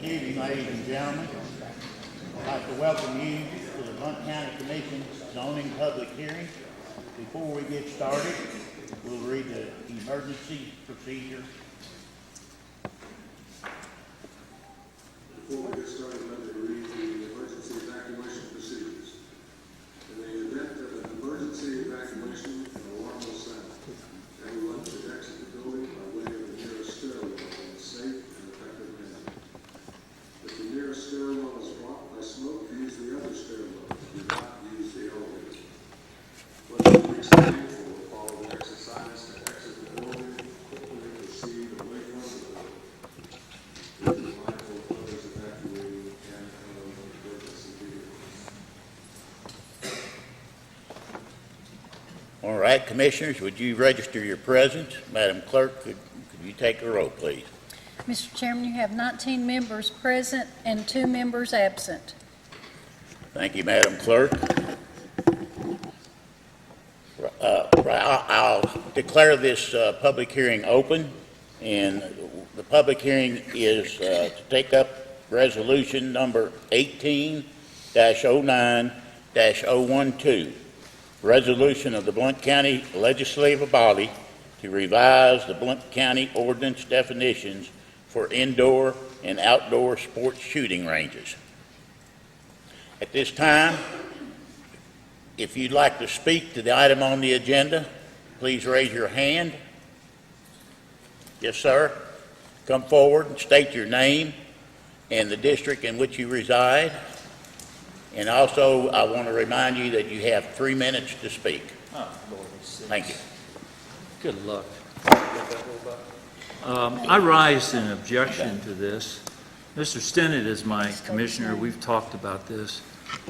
evening, ladies and gentlemen. I'd like to welcome you to the Blount County Commission zoning public hearing. Before we get started, we'll read the emergency procedure. Before we get started, let me read the emergency evacuation procedures. In the event of an emergency evacuation, an alarm will sound. Everyone should exit the building by way of the nearest stairwell in a safe and effective manner. If the nearest stairwell is blocked by smoke, use the other stairwell. Do not use the elevator. When you reach the vehicle, will follow the exercise to exit the building, quickly proceed away from the building. Please be mindful of others evacuating and of emergency vehicles. All right, commissioners, would you register your presence? Madam Clerk, could you take the roll, please? Mr. Chairman, you have 19 members present and 2 members absent. Thank you, Madam Clerk. I'll declare this public hearing open, and the public hearing is to take up resolution number 18-09-012, resolution of the Blount County Legislative Body to revise the Blount County ordinance definitions for indoor and outdoor sports shooting ranges. At this time, if you'd like to speak to the item on the agenda, please raise your hand. Yes, sir. Come forward and state your name and the district in which you reside. And also, I want to remind you that you have 3 minutes to speak. Oh, Lord, Thank you. good luck. I rise in objection to this. Mr. Stinnett is my commissioner. We've talked about this.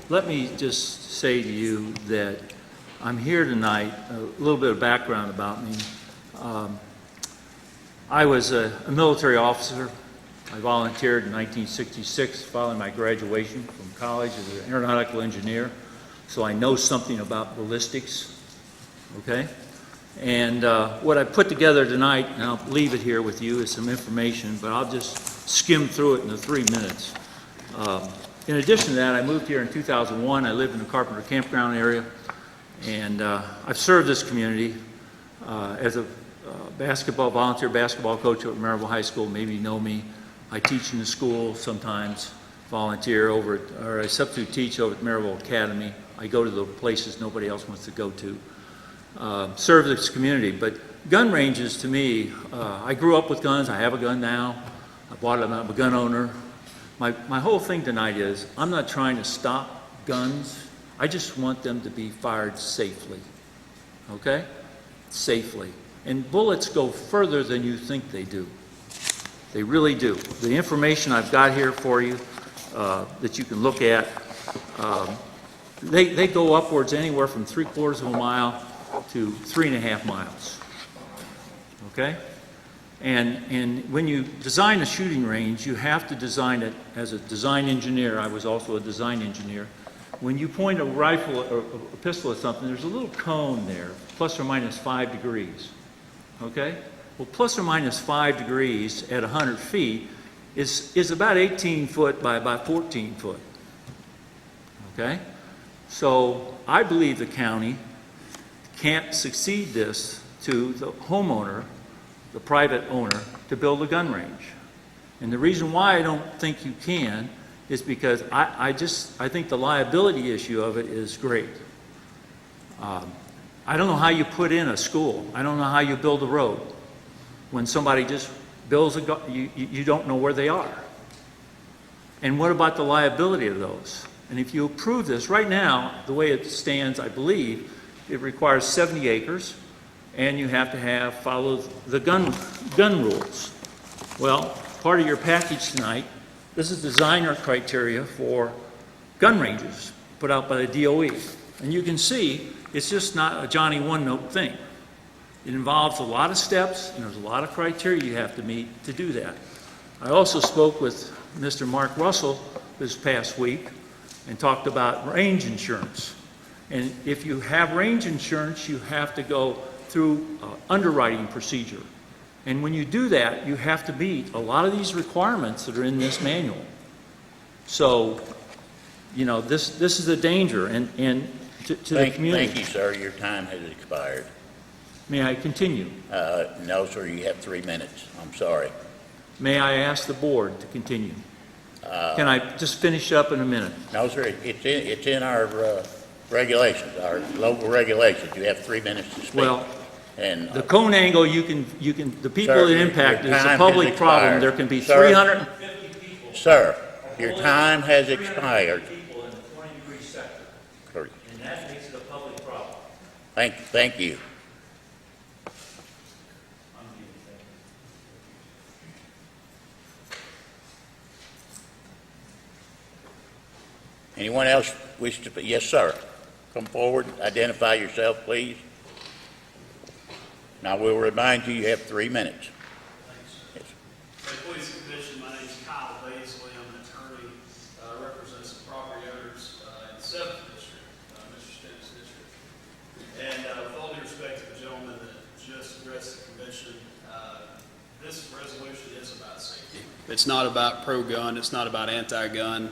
Let me just say to you that I'm here tonight, a little bit of background about me. I was a military officer. I volunteered in 1966 following my graduation from college as an aeronautical engineer, so I know something about ballistics, okay? And what I put together tonight, and I'll leave it here with you, is some information, but I'll just skim through it in the 3 minutes. In addition to that, I moved here in 2001. I lived in the Carpenter Campground area, and I've served this community as a volunteer basketball coach at Maryville High School. Maybe you know me. I teach in the school sometimes, volunteer over, or I substitute teach over at Maryville Academy. I go to the places nobody else wants to go to. Serve this community, but gun ranges to me, I grew up with guns. I have a gun now. I bought it. I'm a gun owner. My whole thing tonight is I'm not trying to stop guns. I just want them to be fired safely, okay? Safely. And bullets go further than you think they do. They really do. The information I've got here for you that you can look at, they go upwards anywhere from 3/4 of a mile to 3.5 miles, okay? And when you design a shooting range, you have to design it as a design engineer. I was also a design engineer. When you point a rifle or a pistol at something, there's a little cone there, plus or minus 5 degrees, okay? Well, plus or minus 5 degrees at 100 feet is about 18 foot by about 14 foot, okay? So I believe the county can't succeed this to the homeowner, the private owner, to build a gun range. And the reason why I don't think you can is because I think the liability issue of it is great. I don't know how you put in a school. I don't know how you build a road. When somebody just builds a gun, you don't know where they are. And what about the liability of those? And if you approve this, right now, the way it stands, I believe, it requires 70 acres, and you have to follow the gun rules. Well, part of your package tonight, this is designer criteria for gun ranges put out by the DOE. And you can see it's just not a Johnny one-note thing. It involves a lot of steps, and there's a lot of criteria you have to meet to do that. I also spoke with Mr. Mark Russell this past week and talked about range insurance. And if you have range insurance, you have to go through underwriting procedure. And when you do that, you have to meet a lot of these requirements that are in this manual. So, you know, this is a danger, and to the community. Thank you, sir. Your time has expired. May I continue? No, sir, you have 3 minutes. I'm sorry. May I ask the board to continue? Can I just finish up in a minute? No, sir, it's in our regulations, our local regulations. You have 3 minutes to speak. Well, And the cone angle, the people Sir, that impact your is a time public has problem. expired. There can be Sir. 350 people. Sir, your time has expired. People in the 20-degree sector, Sorry. and that makes it a public problem. Thank you. Anyone else wish to? Yes, sir. Come forward, identify yourself, please. Now, we'll remind you, you have 3 minutes. Yes. Police Commission, my name is Kyle Baisley. I'm an attorney, represent some property owners in the 7th District, Mr. Stennis District. And with all due respect to the gentleman that just addressed the commission, this resolution is about safety. It's not about pro-gun, it's not about anti-gun.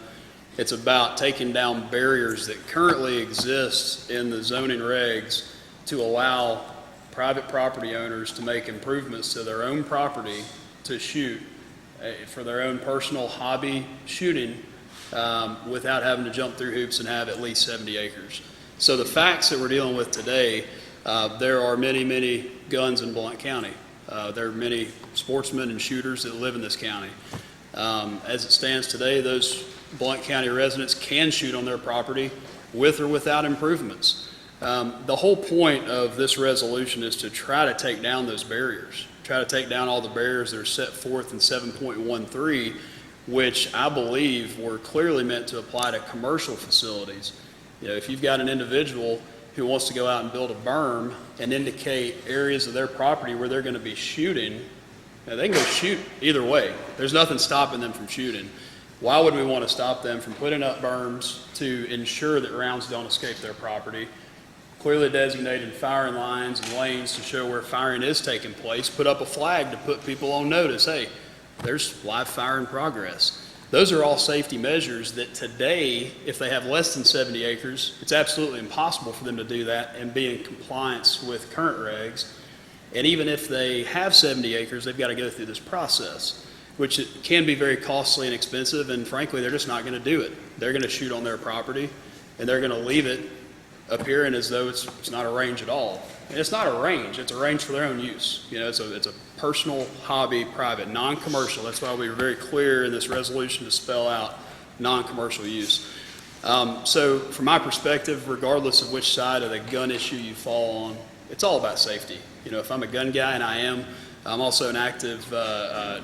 It's about taking down barriers that currently exist in the zoning regs to allow private property owners to make improvements to their own property to shoot for their own personal hobby shooting without having to jump through hoops and have at least 70 acres. So the facts that we're dealing with today, there are many, many guns in Blount County. There are many sportsmen and shooters that live in this county. As it stands today, those Blount County residents can shoot on their property with or without improvements. The whole point of this resolution is to try to take down those barriers, try to take down all the barriers that are set forth in 7.13, which I believe were clearly meant to apply to commercial facilities. You know, if you've got an individual who wants to go out and build a berm and indicate areas of their property where they're going to be shooting, now they can go shoot either way. There's nothing stopping them from shooting. Why would we want to stop them from putting up berms to ensure that rounds don't escape their property? Clearly designated firing lines and lanes to show where firing is taking place, put up a flag to put people on notice, hey, there's live fire in progress. Those are all safety measures that today, if they have less than 70 acres, it's absolutely impossible for them to do that and be in compliance with current regs. And even if they have 70 acres, they've got to go through this process, which it can be very costly and expensive, and frankly, they're just not going to do it. They're going to shoot on their property, and they're going to leave it appearing as though it's not a range at all. And it's not a range, it's a range for their own use. You know, it's a personal hobby, private, non-commercial. That's why we were very clear in this resolution to spell out non-commercial use. So from my perspective, regardless of which side of the gun issue you fall on, it's all about safety. You know, if I'm a gun guy, and I am, I'm also an active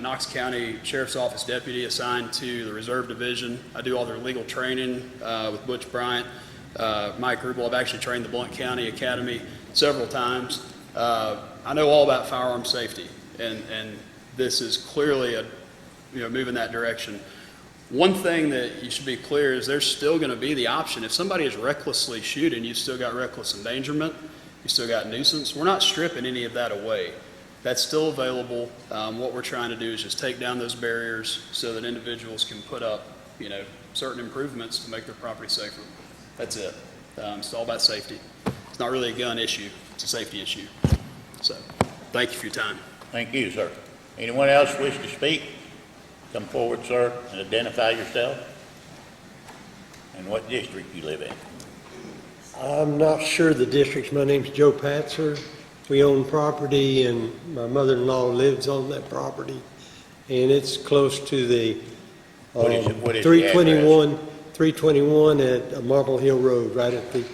Knox County Sheriff's Office deputy assigned to the Reserve Division. I do all their legal training with Butch Bryant, Mike Rubel. I've actually trained the Blount County Academy several times. I know all about firearm safety, and this is clearly moving that direction. One thing that you should be clear is there's still going to be the option. If somebody is recklessly shooting, you've still got reckless endangerment, you still got nuisance. We're not stripping any of that away. That's still available. What we're trying to do is just take down those barriers so that individuals can put up, certain improvements to make their property safer. That's it. It's all about safety. It's not really a gun issue. It's a safety issue. So, thank you for your time. Thank you, sir. Anyone else wish to speak? Come forward, sir, and identify yourself and what district you live in. I'm not sure the districts. My name's Joe Patzer. We own property, and my mother-in-law lives on that property, and it's close to the What is the 321 at Marble Hill Road, right at the.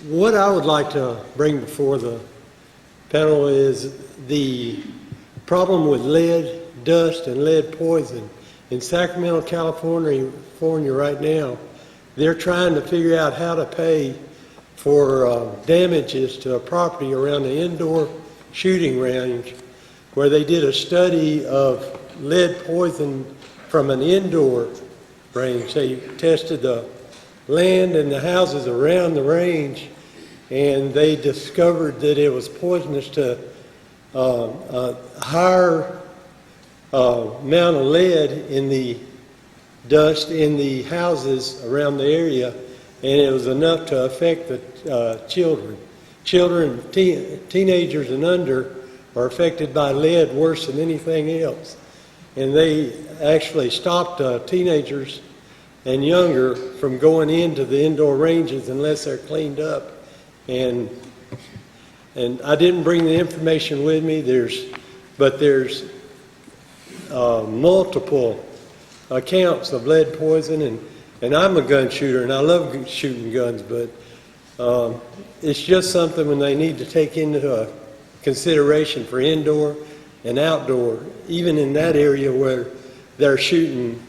What I would like to bring before the panel is the problem with lead, dust, and lead poison in Sacramento, California right now. They're trying to figure out how to pay for damages to a property around the indoor shooting range, where they did a study of lead poison from an indoor range. They tested the land and the houses around the range, and they discovered that it was poisonous to higher amount of lead in the dust in the houses around the area, and it was enough to affect the children. Children, teenagers and under are affected by lead worse than anything else. And they actually stopped teenagers and younger from going into the indoor ranges unless they're cleaned up. And I didn't bring the information with me. There's multiple accounts of lead poison, and I'm a gun shooter and I love shooting guns, but it's just something when they need to take into consideration for indoor and outdoor. Even in that area where they're shooting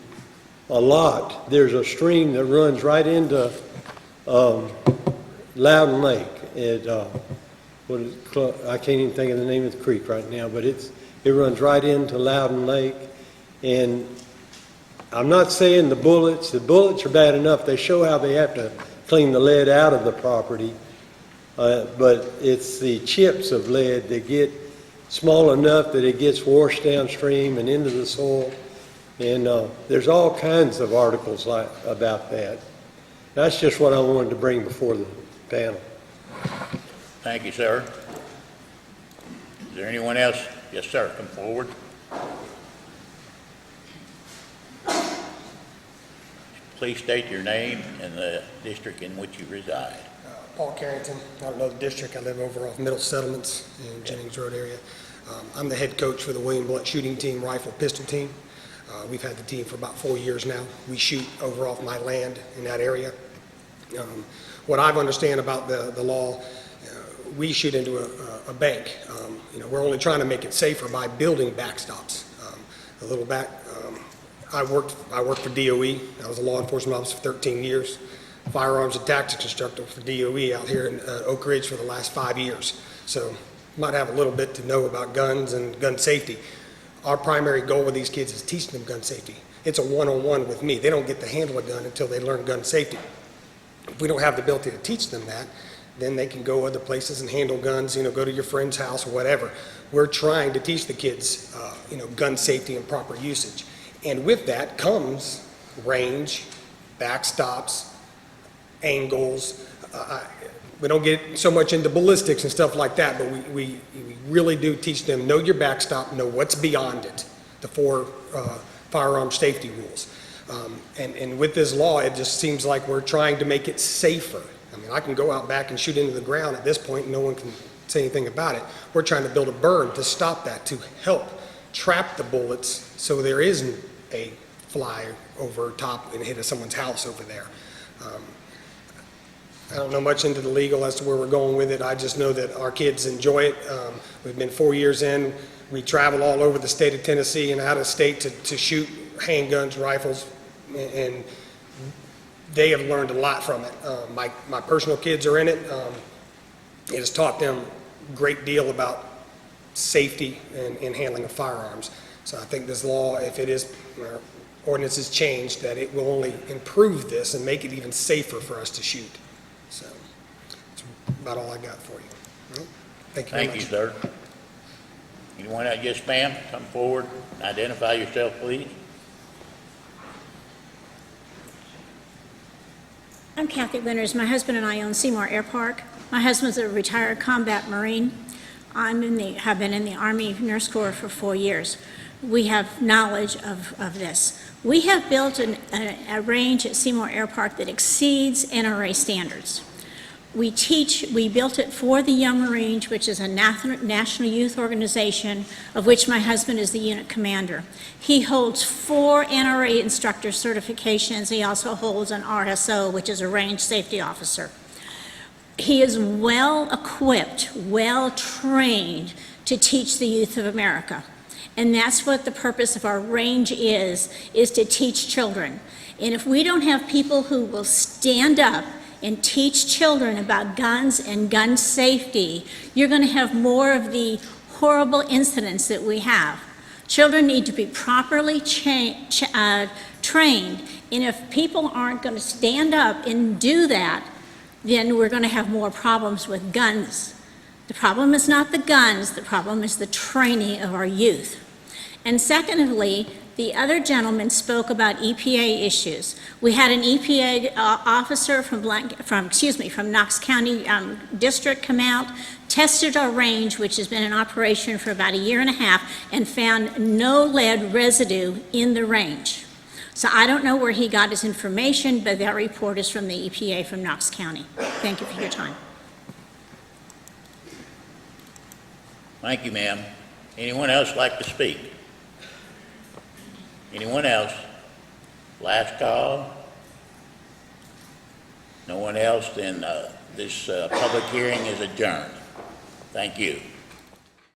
a lot, there's a stream that runs right into Loudon Lake. I can't even think of the name of the creek right now, but it runs right into Loudon Lake. And I'm not saying the bullets are bad enough. They show how they have to clean the lead out of the property. But it's the chips of lead that get small enough that it gets washed downstream and into the soil. And there's all kinds of articles about that. That's just what I wanted to bring before the panel. Thank you, sir. Is there anyone else? Yes, sir, come forward. Please state your name and the district in which you reside. Paul Carrington, I don't know the district, I live over off Middle Settlements in Jennings Road area. I'm the head coach for the William Blount shooting team, rifle pistol team. We've had the team for about 4 years now. We shoot over off my land in that area. What I understand about the law, we shoot into a bank. We're only trying to make it safer by building backstops. I worked for DOE. I was a law enforcement officer for 13 years. Firearms and tactics instructor for DOE out here in Oak Ridge for the last 5 years. So might have a little bit to know about guns and gun safety. Our primary goal with these kids is teaching them gun safety. It's a one-on-one with me. They don't get to handle a gun until they learn gun safety. If we don't have the ability to teach them that, then they can go other places and handle guns, go to your friend's house or whatever. We're trying to teach the kids, gun safety and proper usage. And with that comes range, backstops, angles. We don't get so much into ballistics and stuff like that, but we really do teach them, know your backstop, know what's beyond it, the 4 firearm safety rules. And with this law, it just seems like we're trying to make it safer. I mean, I can go out back and shoot into the ground at this point, and no one can say anything about it. We're trying to build a berm to stop that, to help trap the bullets so there isn't a fly over top and hit someone's house over there. I don't know much into the legal as to where we're going with it. I just know that our kids enjoy it. We've been 4 years in. We travel all over the state of Tennessee and out of state to shoot handguns, rifles, and they have learned a lot from it. My personal kids are in it. It has taught them a great deal about safety and handling of firearms. So I think this law, if it is, our ordinance is changed, that it will only improve this and make it even safer for us to shoot. So that's about all I got for you. All right. Thank you very much. Thank you, sir. Anyone else? Yes, ma'am. Come forward. Identify yourself, please. I'm Kathy Winters. My husband and I own Seymour Air Park. My husband's a retired combat Marine. Have been in the Army Nurse Corps for 4 years. We have knowledge of this. We have built a range at Seymour Air Park that exceeds NRA standards. We built it for the Young Marines, which is a national youth organization of which my husband is the unit commander. He holds 4 NRA instructor certifications. He also holds an RSO, which is a range safety officer. He is well equipped, well trained to teach the youth of America. And that's what the purpose of our range is to teach children. And if we don't have people who will stand up and teach children about guns and gun safety, you're going to have more of the horrible incidents that we have. Children need to be properly trained, and if people aren't going to stand up and do that, then we're going to have more problems with guns. The problem is not the guns, the problem is the training of our youth. And secondly, the other gentleman spoke about EPA issues. We had an EPA officer from Knox County District come out, tested our range, which has been in operation for about a year and a half, and found no lead residue in the range. So I don't know where he got his information, but that report is from the EPA from Knox County. Thank you for your time. Thank you, ma'am. Anyone else like to speak? Anyone else? Last call? No one else, then this public hearing is adjourned. Thank you.